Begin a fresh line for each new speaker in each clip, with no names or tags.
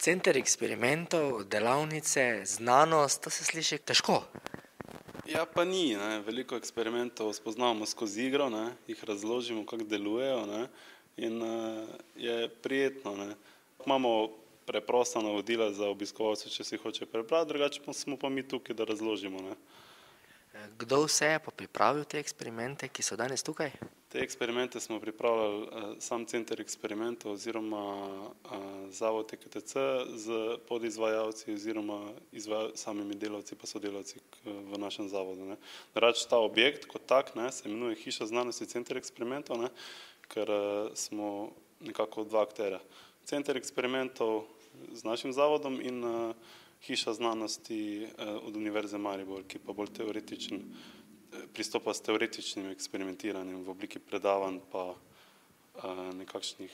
Center eksperimentov, delavnice, znanost, to se sliši težko.
Ja, pa ni, ne. Veliko eksperimentov spoznavamo skozi igro, ne. Jih razložimo, kako delujejo, ne. In je prijetno, ne. Imamo preprosta navodila za obiskovalce, če si hoče prebrati, drugače pa smo pa mi tukaj, da razložimo, ne.
Kdo vse je pa pripravil te eksperimente, ki so danes tukaj?
Te eksperimente smo pripravljali sam Center eksperimentov oziroma zavod EKTC z podizvajalci oziroma samimi delavci pa sodelavci v našem zavodu, ne. Drugače ta objekt kot tak, ne, se imenuje Hiša znanosti Center eksperimentov, ne, ker smo nekako dva akterja. Center eksperimentov z našim zavodom in Hiša znanosti od Univerze Maribor, ki pa bolj teoretičen pristopa s teoretičnim eksperimentiranjem v obliki predavanj pa nekakšnih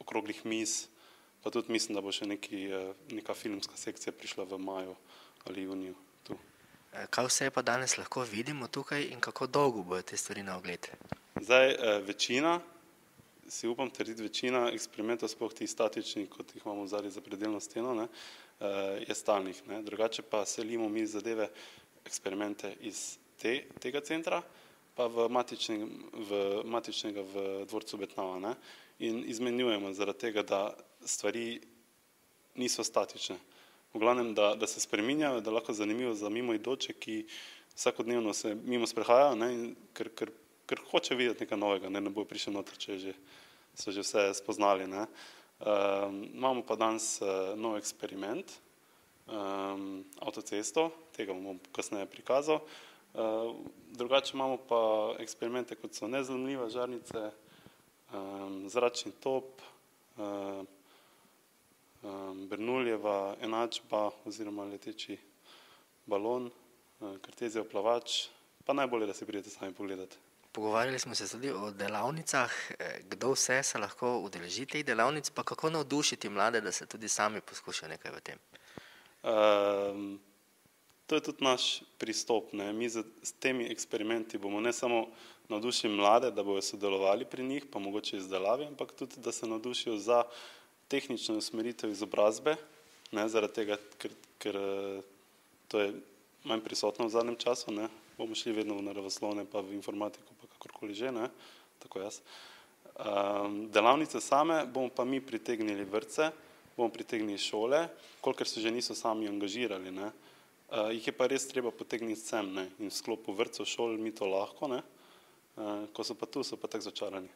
okroglih miz, pa tudi mislim, da bo še neka filmska sekcija prišla v maju ali juniju tu.
Kaj vse pa danes lahko vidimo tukaj in kako dolgo bojo te stvari na ogled?
Zdaj, večina, si upam trditi, večina eksperimentov, sploh ti statični, kot jih imamo zadaj za predelno steno, ne, je stalnih, ne. Drugače pa selimo mi zadeve, eksperimente iz tega centra, pa v matičnega v dvorcu Betnava, ne. In izmenjujemo zaradi tega, da stvari niso statične. V glavnem, da se spreminjajo, da lahko zanimivo za mimoidoče, ki vsakodnevno se mimo sprehajajo, ne, in ker hoče videti nekaj novega, ne bo prišel noter, če so že vse spoznali, ne. Imamo pa danes nov eksperiment, avtocesto, tega bom kasneje prikazal. Drugače imamo pa eksperimente, kot so nezlomljive žarnice, zračni top, Bernoullijeva enačba oziroma leteči balon, Kartezijev plavač, pa najbolje, da si pridete sami pogledati.
Pogovarjali smo se tudi o delavnicah, kdo vse se lahko udeleži teh delavnic, pa kako navdušiti mlade, da se tudi sami poskušajo nekaj v tem?
To je tudi naš pristop, ne. Mi s temi eksperimenti bomo ne samo navdušili mlade, da bojo sodelovali pri njih, pa mogoče izdelavi, ampak tudi, da se navdušijo za tehnično usmeritev izobrazbe, ne, zaradi tega, ker to je manj prisotno v zadnjem času, ne. Bomo šli vedno v naravoslovne pa v informatiko pa kakorkoli že, ne, tako jaz. Delavnice same bomo pa mi pritegnili vrtce, bomo pritegnili šole, kolikor se že niso sami angažirali, ne. Jih je pa res treba potegniti sem, ne, in v sklopu vrtcev, šol mi to lahko, ne. Ko so pa tu, so pa tako začarani.